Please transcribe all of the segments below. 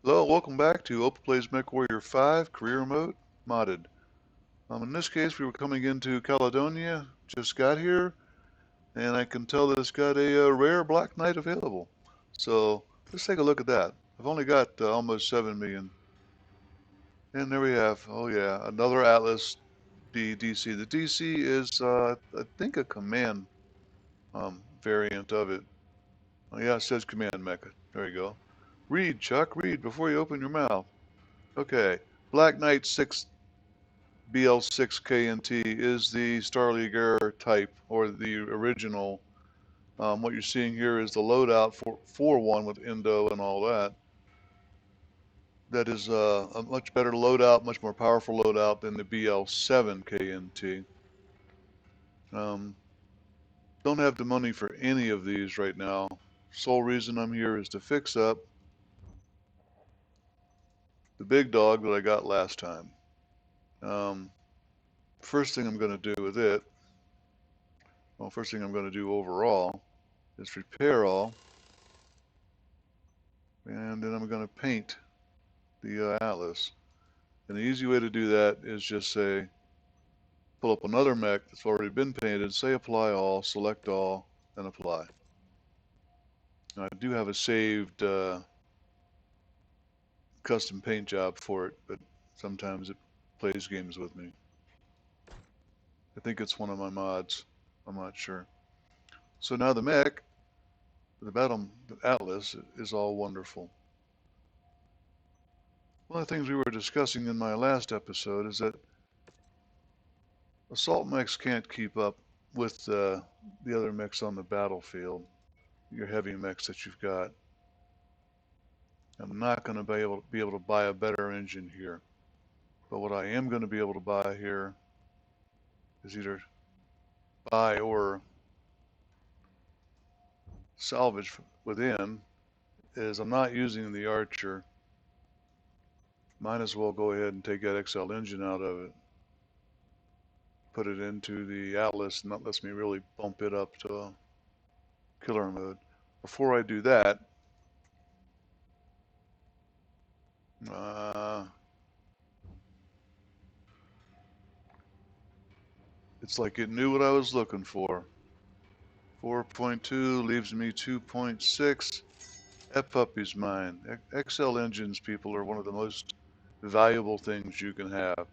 Hello, welcome back to Open Plays MechWarrior 5 Career Mode Modded. In this case, we were coming into Caledonia, just got here, and I can tell that it's got a rare Black Knight available. So let's take a look at that. I've only got almost 7 million. And there we have, oh yeah, another Atlas DC. The DC is, I think, a command variant of it. Oh yeah, it says command mecha. There you go. Read, Chuck, read before you open your mouth. Okay, Black Knight 6 BL6KNT is the Starleaguer type, or the original. What you're seeing here is the loadout for one with Indo and all that. That is a much better loadout, much more powerful loadout than the BL7KNT. Um, don't have the money for any of these right now. Sole reason I'm here is to fix up the big dog that I got last time. Um, first thing I'm going to do with it, well, first thing I'm going to do overall is repair all, and then I'm going to paint the Atlas. And the easy way to do that is just say, pull up another mech that's already been painted, say apply all, select all, and apply. Now, I do have a saved custom paint job for it, but sometimes it plays games with me. I think it's one of my mods. I'm not sure. So now the mech, the Atlas, is all wonderful. One of the things we were discussing in my last episode is that assault mechs can't keep up with the other mechs on the battlefield, your heavy mechs that you've got. I'm not going to be able to buy a better engine here. But what I am going to be able to buy here is either buy or salvage within. Is I'm not using the Archer. Might as well go ahead and take that XL engine out of it. Put it into the Atlas, and that lets me really bump it up to killer mode. Before I do that, uh, it's like it knew what I was looking for. 4.2 leaves me 2.6. That puppy's mine. XL engines, people, are one of the most valuable things you can have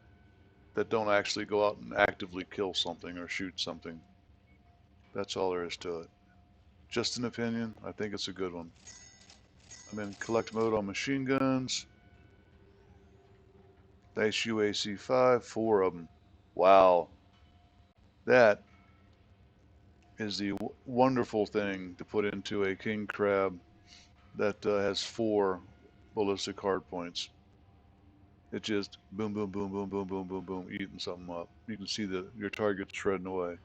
that don't actually go out and actively kill something or shoot something. That's all there is to it. Just an opinion. I think it's a good one. I'm in collect mode on machine guns. Nice UAC-5, 4 of them. Wow. That is the wonderful thing to put into a king crab that has 4 ballistic hard points. It just boom, boom, boom, boom, boom, boom, boom, boom, eating something up. You can see your target shredding away.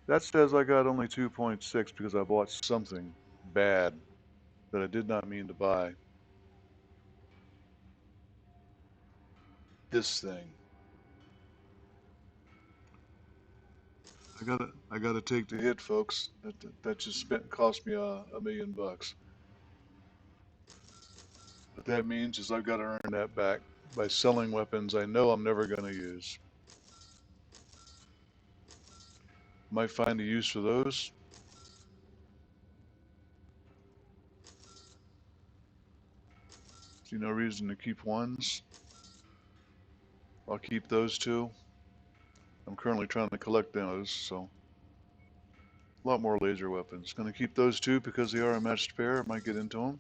That says I got only 2.6 because I bought something bad that I did not mean to buy. This thing. I gotta take the hit, folks. That just cost me a million bucks. What that means is I've got to earn that back by selling weapons I know I'm never gonna use. Might find a use for those. See no reason to keep ones. I'll keep those two. I'm currently trying to collect those, so a lot more laser weapons. Gonna keep those two because they are a matched pair. I might get into them.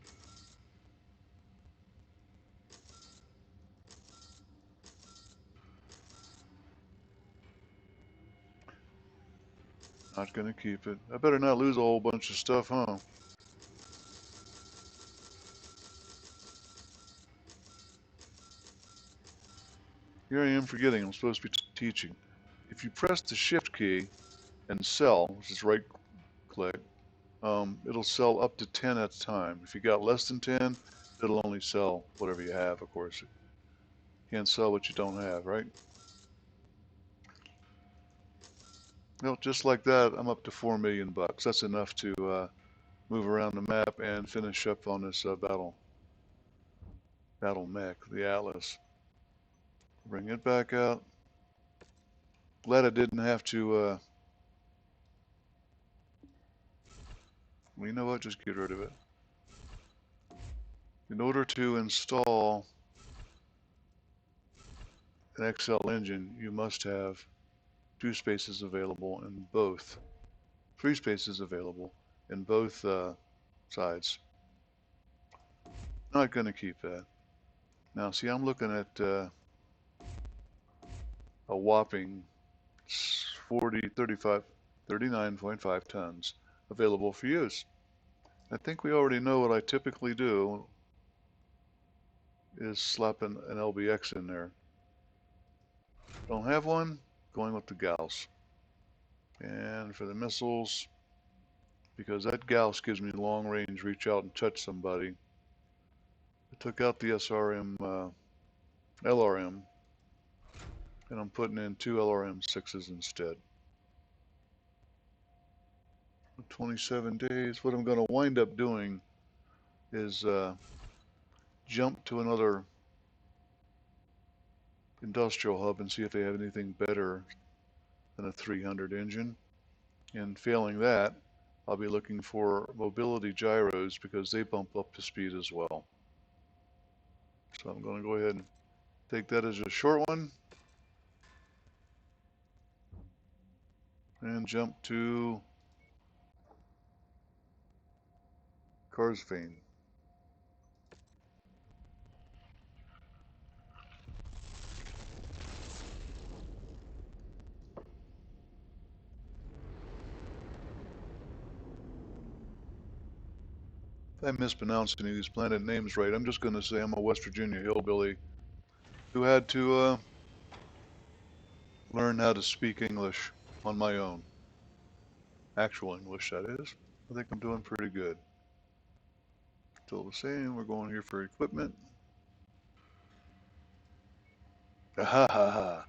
Not gonna keep it. I better not lose a whole bunch of stuff, huh? Here I am forgetting I'm supposed to be teaching. If you press the shift key and sell, which is right click, it'll sell up to 10 at a time. If you got less than 10, it'll only sell whatever you have, of course. You can't sell what you don't have, right? No, just like that, I'm up to 4 million bucks. That's enough to move around the map and finish up on this battle. battlemech, the Atlas. Bring it back out. Glad I didn't have to, well, you know what, just get rid of it. In order to install an XL engine, you must have 2 spaces available in both, 3 spaces available in both sides. Not going to keep that. Now, see, I'm looking at a whopping 40, 35, 39.5 tons available for use. I think we already know what I typically do is slap an LBX in there. Don't have one, going with the Gauss. And for the missiles, because that Gauss gives me long range, reach out and touch somebody. I took out the SRM, LRM, and I'm putting in 2 LRM-6s instead. 27 days. What I'm going to wind up doing is jump to another industrial hub and see if they have anything better than a 300 engine. And failing that, I'll be looking for mobility gyros because they bump up to speed as well. So I'm going to go ahead and take that as a short one and jump to Carsvane. If I mispronounce any of these planet names right, I'm just going to say I'm a West Virginia hillbilly who had to learn how to speak English on my own. Actual English, that is. I think I'm doing pretty good. Still the same, we're going here for equipment. Ha ha ha.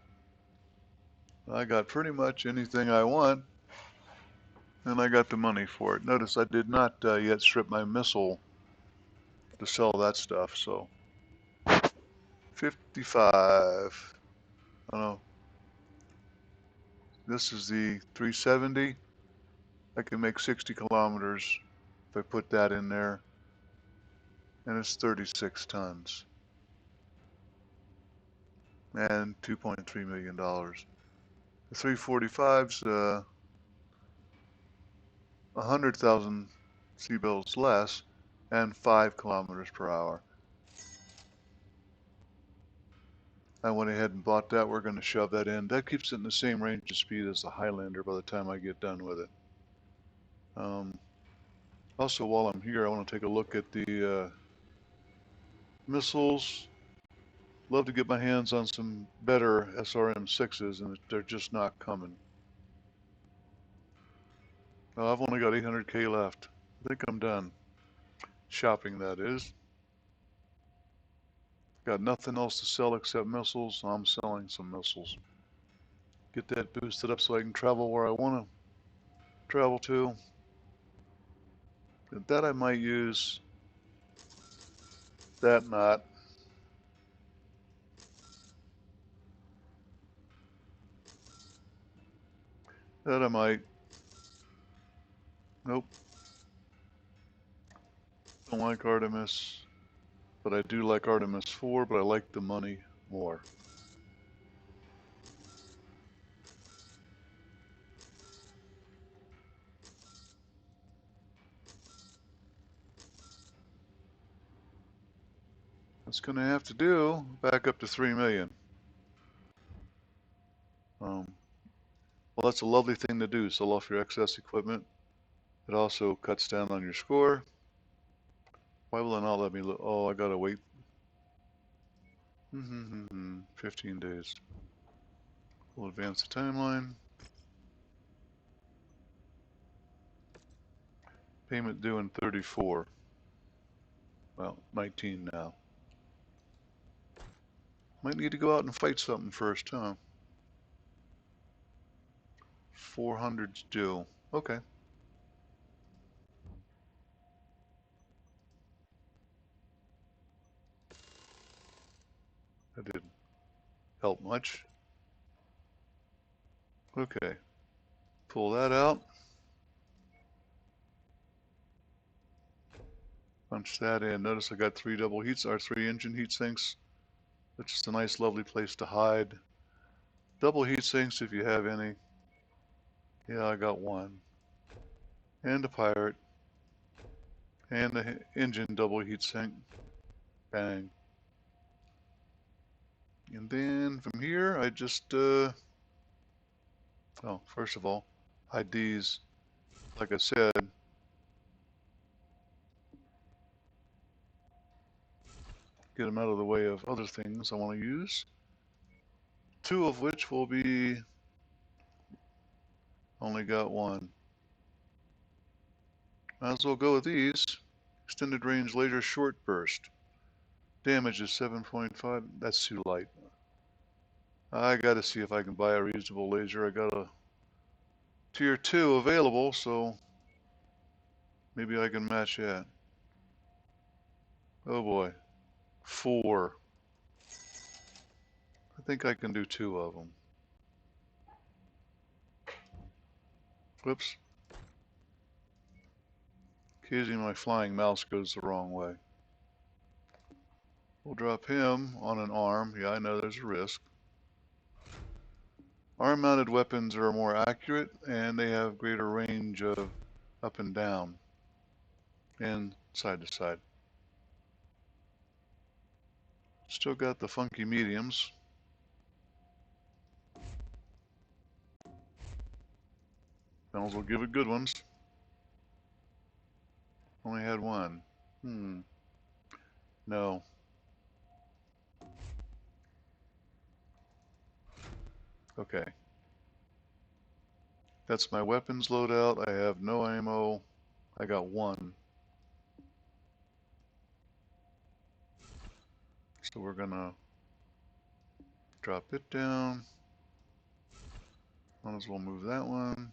I got pretty much anything I want, and I got the money for it. Notice I did not yet strip my missile to sell that stuff, so 55. I don't know. This is the 370. I can make 60 kilometers if I put that in there, and it's 36 tons and $2.3 million. The 345's 100,000 C-bills less and 5 kilometers per hour. I went ahead and bought that. We're going to shove that in. That keeps it in the same range of speed as the Highlander by the time I get done with it. Also, while I'm here, I want to take a look at the missiles. Love to get my hands on some better SRM-6s, and they're just not coming. I've only got 800K left. I think I'm done. Shopping, that is. Got nothing else to sell except missiles, so I'm selling some missiles. Get that boosted up so I can travel where I want to travel to. And that I might use. That not. That I might. Nope. Don't like Artemis. But I do like Artemis 4, but I like the money more. That's going to have to do. Back up to 3 million. Well, that's a lovely thing to do. Sell off your excess equipment. It also cuts down on your score. Why will it not let me look? Oh, I gotta wait. 15 days. We'll advance the timeline. Payment due in 34. Well, 19 now. Might need to go out and fight something first, huh? 400's due. Okay. That didn't help much. Okay, pull that out. Punch that in. Notice I got 3 double heats, or 3 engine heat sinks. That's just a nice, lovely place to hide. Double heat sinks if you have any. Yeah, I got 1. And a pirate. And the engine double heat sink. Bang. And then from here, I just, oh, first of all, hide these. Like I said, get them out of the way of other things I want to use. 2 of which will be, only got 1. Might as well go with these. Extended range laser short burst. Damage is 7.5. That's too light. I gotta see if I can buy a reasonable laser. I got a tier 2 available, so maybe I can match that. Oh boy. 4. I think I can do 2 of them. Whoops. Occasionally my flying mouse goes the wrong way. We'll drop him on an arm. Yeah, I know there's a risk. Arm-mounted weapons are more accurate, and they have greater range of up and down and side to side. Still got the funky mediums. Might as well give it good ones. Only had 1. No. Okay. That's my weapons loadout. I have no ammo. I got 1. So we're gonna drop it down. Might as well move that one.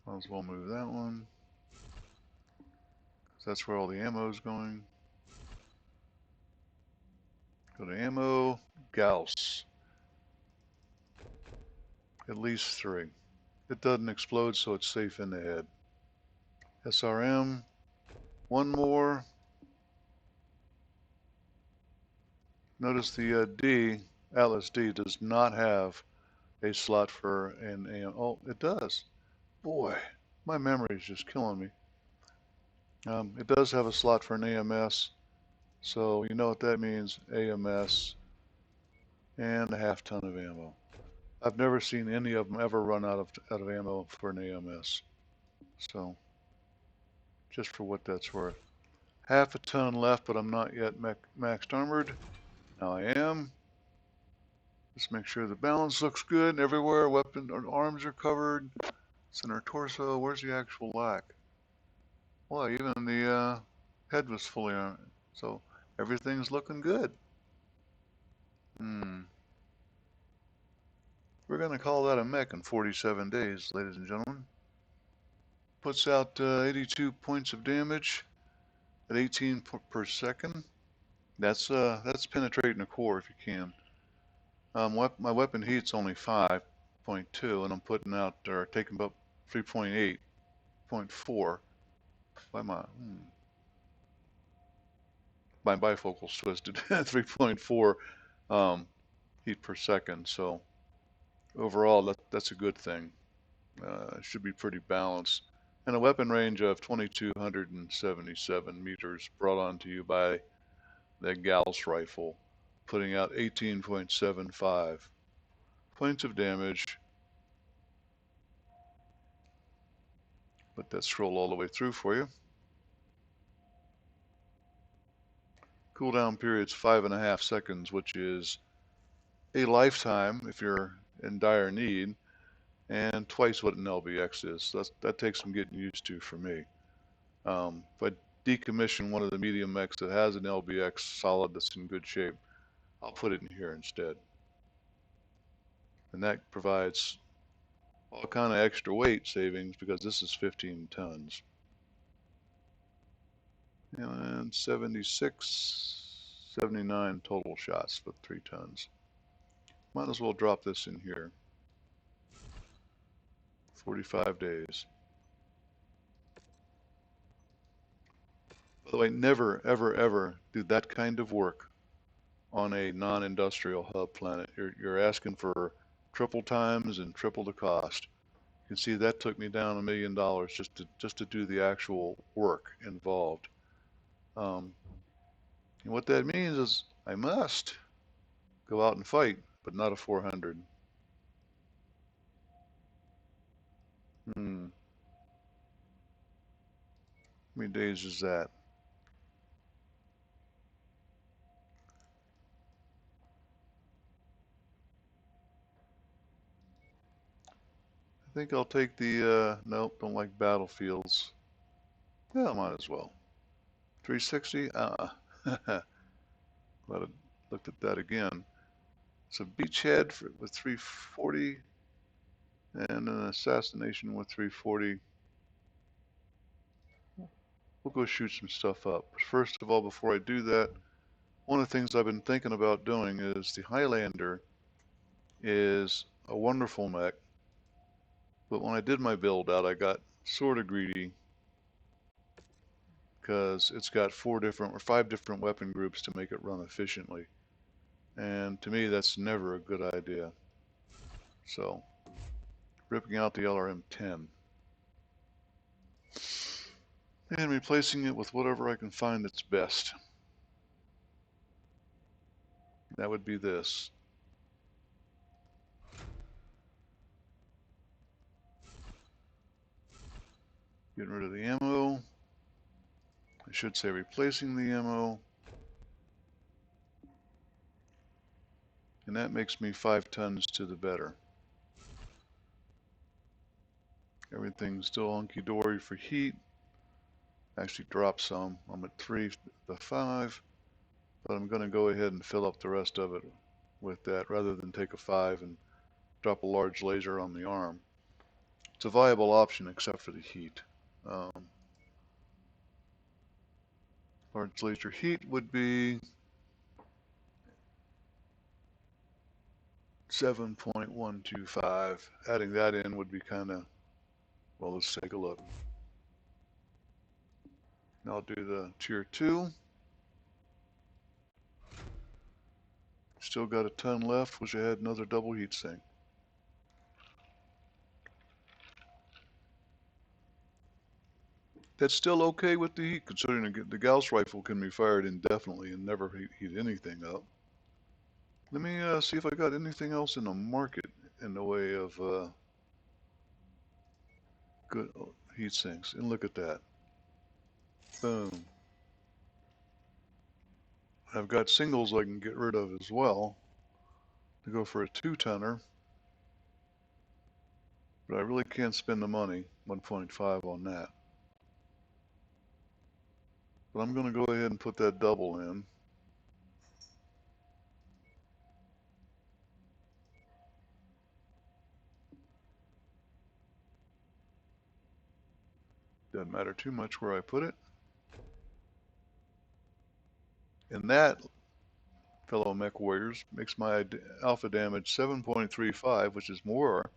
Might as well move that one. That's where all the ammo is going. Go to ammo. Gauss. At least 3. It doesn't explode, so it's safe in the head. SRM. 1 more. Notice the D, Atlas D, does not have a slot for an AM. Oh, it does. Boy, my memory is just killing me. It does have a slot for an AMS, so you know what that means, AMS, and a half ton of ammo. I've never seen any of them ever run out of ammo for an AMS. So, just for what that's worth. Half a ton left, but I'm not yet maxed armored. Now I am. Just make sure the balance looks good everywhere. Weapon or arms are covered. Center torso. Where's the actual lack? Well, even the head was fully armored. So everything's looking good. We're going to call that a mech in 47 days, ladies and gentlemen. Puts out 82 points of damage at 18 per second. That's penetrating a core if you can. My weapon heat's only 5.2, and I'm putting out or taking up 3.8, 0.4. By my bifocal's twisted. 3.4 heat per second. So overall, that's a good thing. It should be pretty balanced. And a weapon range of 2,277 meters brought on to you by the Gauss rifle, putting out 18.75 points of damage. Let that scroll all the way through for you. Cooldown period's 5.5 seconds, which is a lifetime if you're in dire need, and twice what an LBX is. So that takes some getting used to for me. If I decommission one of the medium mechs that has an LBX solid that's in good shape, I'll put it in here instead. And that provides all kind of extra weight savings because this is 15 tons. And 76, 79 total shots with 3 tons. Might as well drop this in here. 45 days. By the way, never, ever, ever do that kind of work on a non-industrial hub planet. You're asking for triple times and triple the cost. You can see that took me down $1 million just to do the actual work involved. And what that means is I must go out and fight, but not a 400. How many days is that? I think I'll take the, nope, don't like battlefields. Yeah, I might as well. 360? Glad I looked at that again. So beachhead with 340 and an assassination with 340. We'll go shoot some stuff up. But first of all, before I do that, one of the things I've been thinking about doing is the Highlander is a wonderful mech, but when I did my build out, I got sort of greedy because it's got 4 different or 5 different weapon groups to make it run efficiently. And to me, that's never a good idea. So, ripping out the LRM-10 and replacing it with whatever I can find that's best. That would be this. Getting rid of the ammo. I should say replacing the ammo. And that makes me 5 tons to the better. Everything's still hunky-dory for heat. Actually dropped some. I'm at 3 to 5. But I'm going to go ahead and fill up the rest of it with that rather than take a 5 and drop a large laser on the arm. It's a viable option except for the heat. Large laser heat would be 7.125. Adding that in would be kind of, well, let's take a look. Now I'll do the tier 2. Still got a ton left. Wish I had another double heat sink. That's still okay with the heat, considering the Gauss rifle can be fired indefinitely and never heat anything up. Let me see if I got anything else in the market in the way of good heat sinks. And look at that. Boom. I've got singles I can get rid of as well to go for a 2-tonner. But I really can't spend the money, 1.5 on that. But I'm going to go ahead and put that double in. Doesn't matter too much where I put it. And that, fellow Mechwarriors, makes my alpha damage 7.35, which is more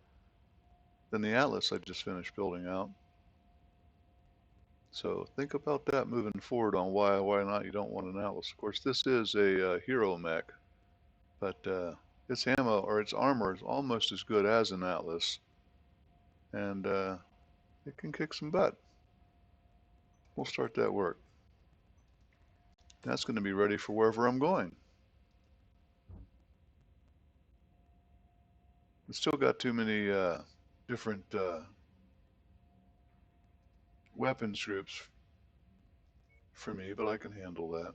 than the Atlas I just finished building out. So think about that moving forward on why not you don't want an Atlas. Of course, this is a hero mech, but its ammo or its armor is almost as good as an Atlas, and it can kick some butt. We'll start that work. That's going to be ready for wherever I'm going. It's still got too many different weapons groups for me, but I can handle that.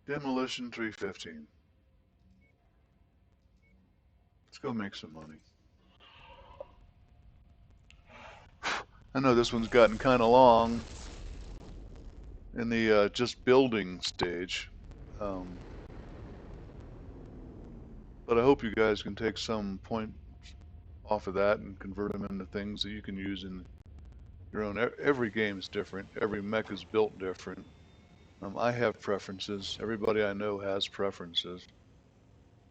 Demolition 315. Let's go make some money. I know this one's gotten kind of long in the just building stage. But I hope you guys can take some point off of that and convert them into things that you can use in your own. Every game is different. Every mech is built different. I have preferences. Everybody I know has preferences.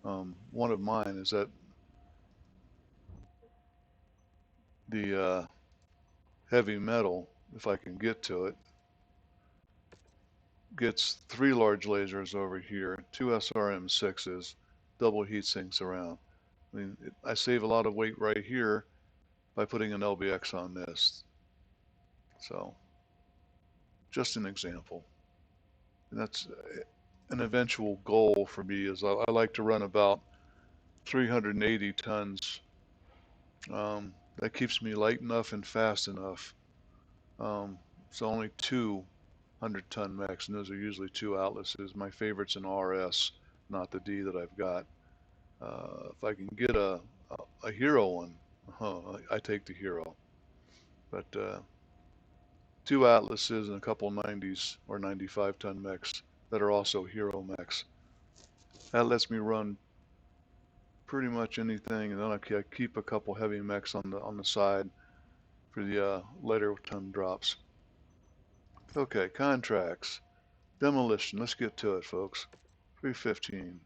One of mine is that the heavy metal, if I can get to it, gets 3 large lasers over here, 2 SRM-6s, double heat sinks around. I mean, I save a lot of weight right here by putting an LBX on this. So, just an example. And that's an eventual goal for me is I like to run about 380 tons. That keeps me light enough and fast enough. So only 200-ton mechs, and those are usually 2 Atlases. My favorite's an RS, not the D that I've got. If I can get a hero one, I take the hero. But 2 Atlases and a couple 90s or 95-ton mechs that are also hero mechs. That lets me run pretty much anything, and then I keep a couple heavy mechs on the side for the later ton drops. Okay, contracts. Demolition. Let's get to it, folks. 315.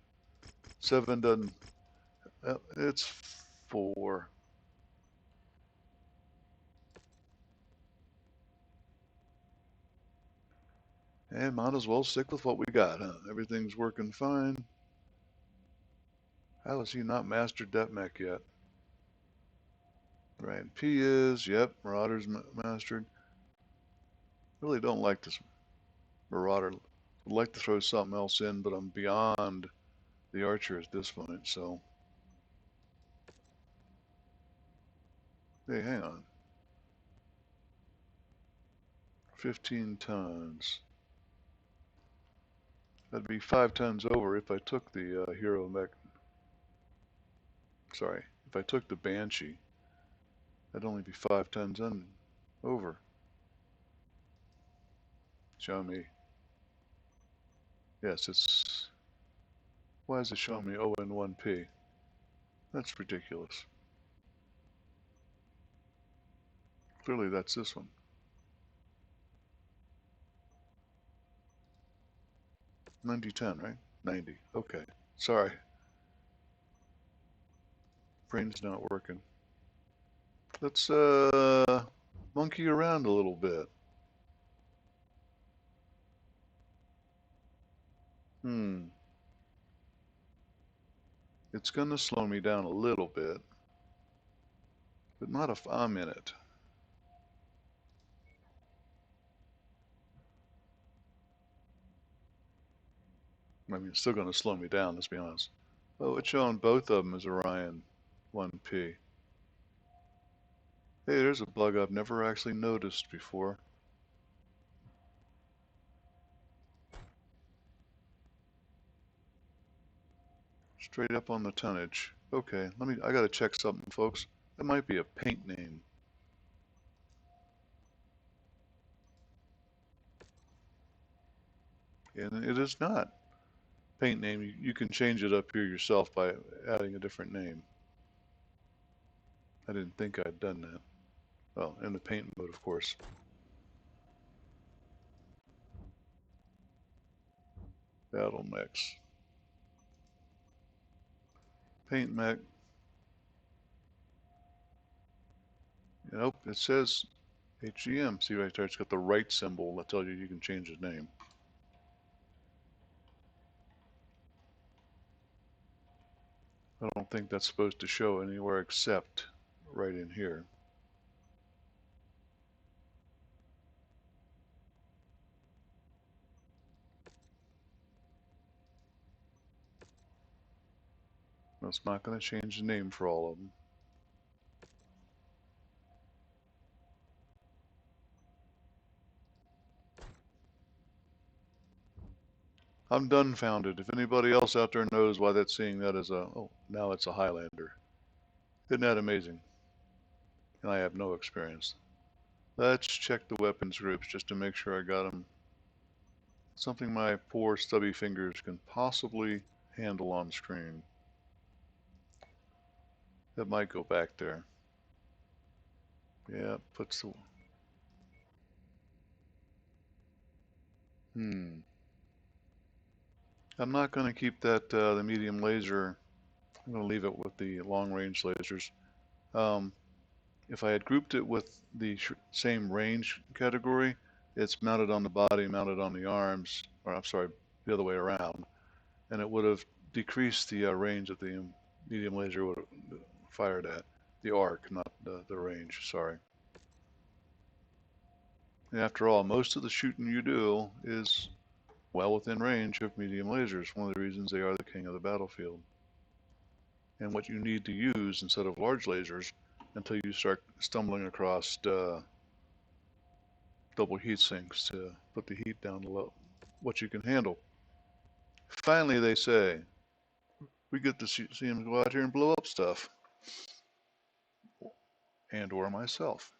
7 doesn't. It's 4. And might as well stick with what we got, huh? Everything's working fine. How has he not mastered that mech yet? Ryan P is. Yep, Marauder's mastered. Really don't like this Marauder. Would like to throw something else in, but I'm beyond the Archer at this point, so. Hey, hang on. 15 tons. That'd be 5 tons over if I took the hero mech. Sorry, if I took the Banshee, that'd only be 5 tons over. Show me. Yes, it's. Why is it showing me ON1P? That's ridiculous. Clearly, that's this one. 9010, right? 90. Okay. Sorry. Brain's not working. Let's monkey around a little bit. It's gonna slow me down a little bit, but not if I'm in it. I mean, it's still gonna slow me down, let's be honest. Oh, it's showing both of them as Orion 1P. Hey, there's a bug I've never actually noticed before. Straight up on the tonnage. Okay, I gotta check something, folks. That might be a paint name. And it is not. Paint name, you can change it up here yourself by adding a different name. I didn't think I'd done that. Oh, in the paint mode, of course. Battlemechs. Paint mech. Nope, it says HGM. See right there, it's got the right symbol that tells you can change the name. I don't think that's supposed to show anywhere except right in here. That's not going to change the name for all of them. I'm dumbfounded. If anybody else out there knows why that's seeing that as a, oh, now it's a Highlander. Isn't that amazing? And I have no experience. Let's check the weapons groups just to make sure I got them. Something my poor stubby fingers can possibly handle on screen. That might go back there. Yeah, puts the Hmm. I'm not going to keep that the medium laser. I'm going to leave it with the long range lasers. Um, if I had grouped it with the same range category, it's mounted on the body, mounted on the arms, or I'm sorry, the other way around, and it would have decreased the range that the medium laser would have fired at. The arc, not the range, sorry. And after all, most of the shooting you do is well within range of medium lasers. One of the reasons they are the king of the battlefield. And what you need to use instead of large lasers until you start stumbling across double heat sinks to put the heat down to low, what you can handle. Finally, they say, we get to see them go out here and blow up stuff. And or myself.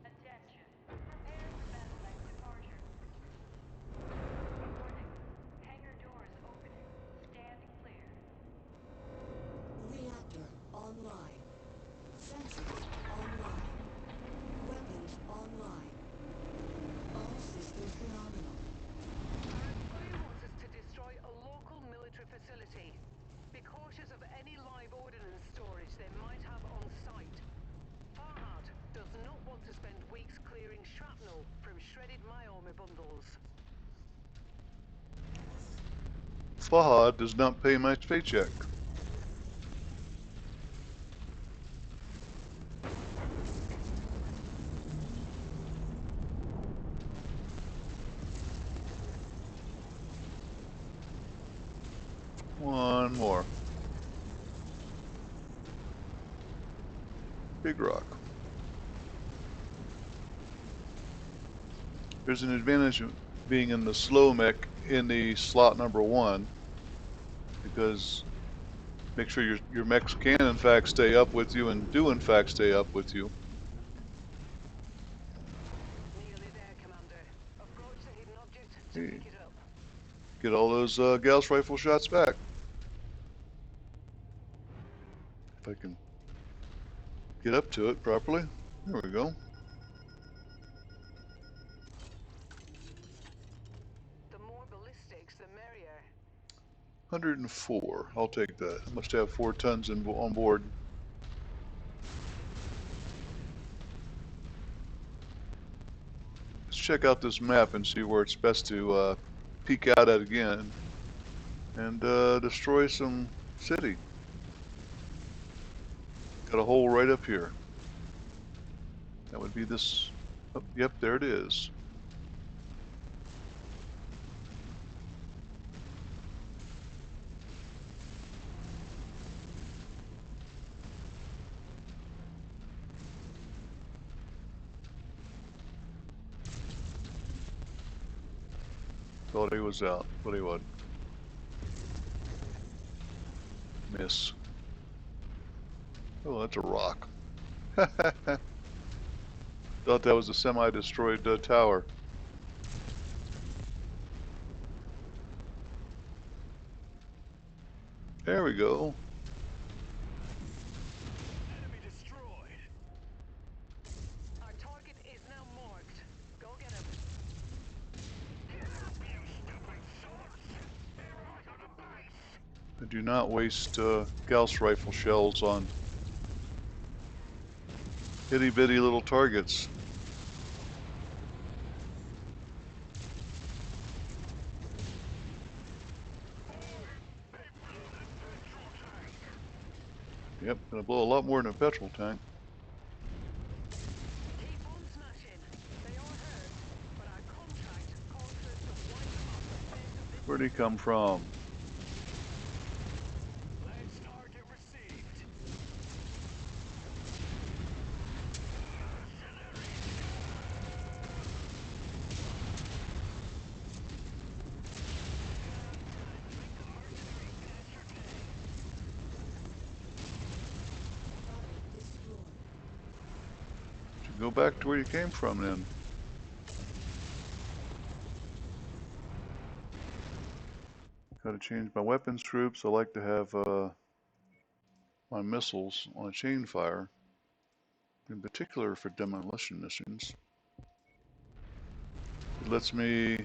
Attention. Prepare for battlemech departure. Warning. Hangar doors opening. Stand clear. Reactor online. Sensors online. Weapons online. All systems phenomenal. Our employer wants us to destroy a local military facility. Be cautious of any live ordnance storage they might have on site. Farhad does not want to spend weeks clearing shrapnel from shredded my bundles. Fahad does not pay my paycheck. One more. Big rock. There's an advantage of being in the slow mech in the slot number 1 because make sure your mechs can in fact stay up with you and do in fact stay up with you. Nearly there, Commander. Approach the hidden object to Hey, pick it up. get all those Gauss rifle shots back. If I can get up to it properly. There we go. The more ballistics, the merrier. 104. I'll take that. I must have 4 tons on board. Let's check out this map and see where it's best to peek out at again and destroy some city. Got a hole right up here. That would be this. Oh, yep, there it is. Thought he was out, but he wasn't. Miss. Oh, that's a rock. Thought that was a semi-destroyed tower. There we go. Enemy destroyed. Our target is now marked. Go get him. Get up, you stupid sorts! They're right on the base! I do not waste Gauss rifle shells on itty bitty little targets. Yep, gonna blow a lot more than a petrol tank. Keep on smashing. They are hurt, but our contract calls for us to wipe them up the face of this. Where'd he come from? Ledge target received. Destroyed. Should go back to where you came from then. Gotta change my weapons groups. I like to have my missiles on a chain fire. in particular for demolition missions. It lets me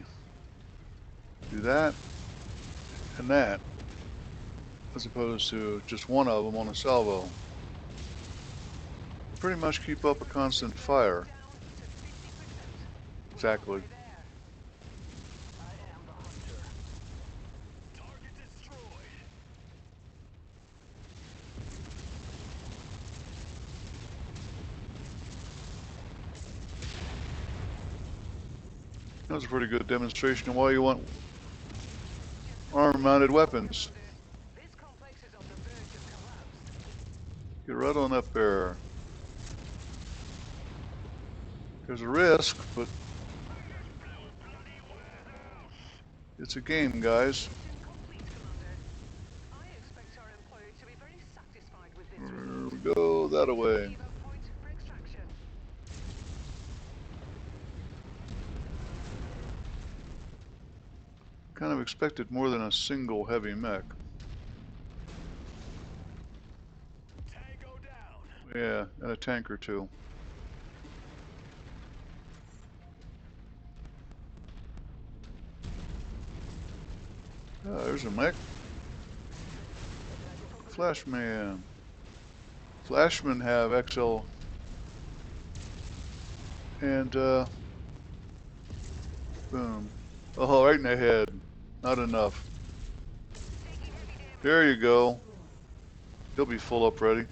do that and that, as opposed to just one of them on a salvo. Pretty much keep up a constant fire. Exactly. That was a pretty good demonstration of why you want arm-mounted weapons. Get right on up there. There's a risk, but it's a game, guys. There we go, that away. Kind of expected more than a single heavy mech. Yeah, and a tank or two. There's a mech. Flashman. Flashmen have XL and boom. Oh, right in the head. Not enough. There you go. He'll be full up ready.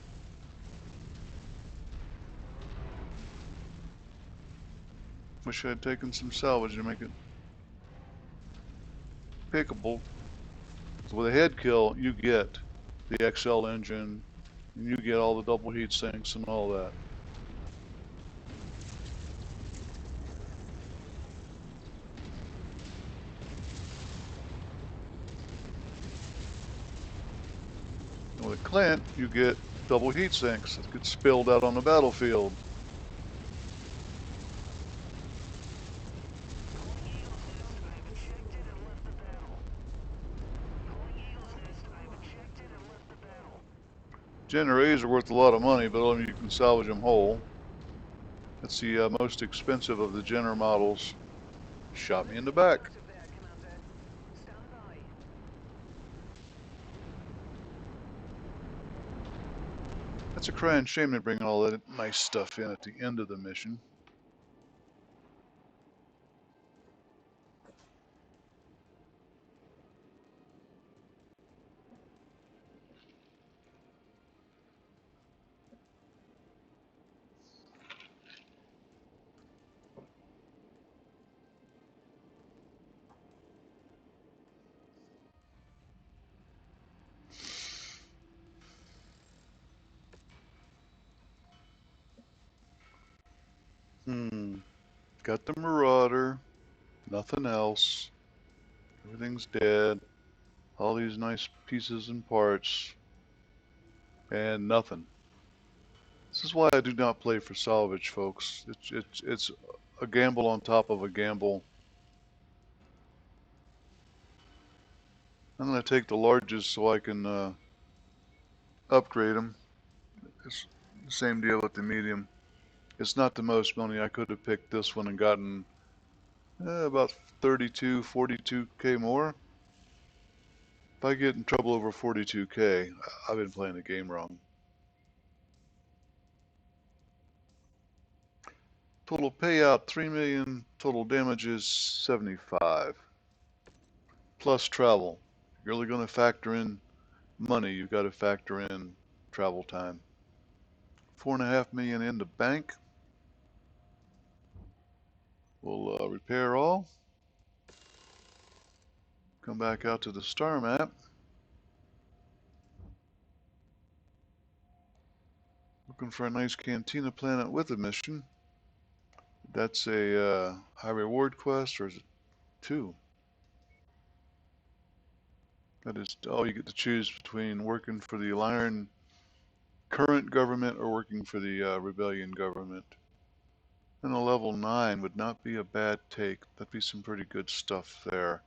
Wish I had taken some salvage to make it pickable. So with a head kill, you get the XL engine, and you get all the double heat sinks and all that. And with Clint, you get double heat sinks that get spilled out on the battlefield. Generators are worth a lot of money, but only you can salvage them whole. That's the most expensive of the Jenner models. Shot me in the back. That's a crying shame to bring all that nice stuff in at the end of the mission. Got the Marauder. Nothing else. Everything's dead. All these nice pieces and parts. And nothing. This is why I do not play for salvage, folks. It's a gamble on top of a gamble. I'm going to take the larges so I can upgrade them. It's the same deal with the medium. It's not the most money. I could have picked this one and gotten about 32, 42k more. If I get in trouble over 42k, I've been playing the game wrong. Total payout 3 million, total damages 75. Plus travel. If you're really going to factor in money, you've got to factor in travel time. 4.5 million in the bank. We'll repair all. Come back out to the star map. Looking for a nice cantina planet with a mission. That's a high reward quest, or is it 2? That is, oh, you get to choose between working for the Iron current government or working for the rebellion government. And a level 9 would not be a bad take. That'd be some pretty good stuff there.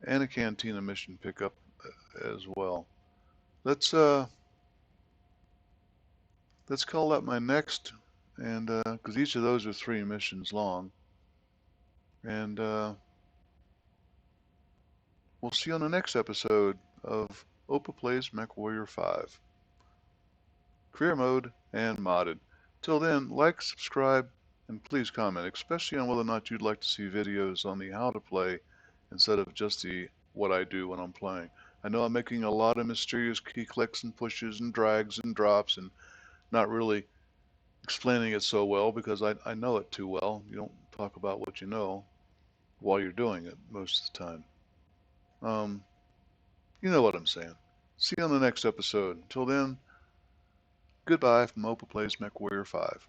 And a cantina mission pickup as well. Let's call that my next and because each of those are 3 missions long. And we'll see you on the next episode of Opa Plays MechWarrior 5. Career mode and modded. Till then, like, subscribe, and please comment, especially on whether or not you'd like to see videos on the how to play instead of just the what I do when I'm playing. I know I'm making a lot of mysterious key clicks and pushes and drags and drops and not really explaining it so well because I know it too well. You don't talk about what you know while you're doing it most of the time. You know what I'm saying. See you on the next episode. Until then, goodbye from Opa Plays MechWarrior 5.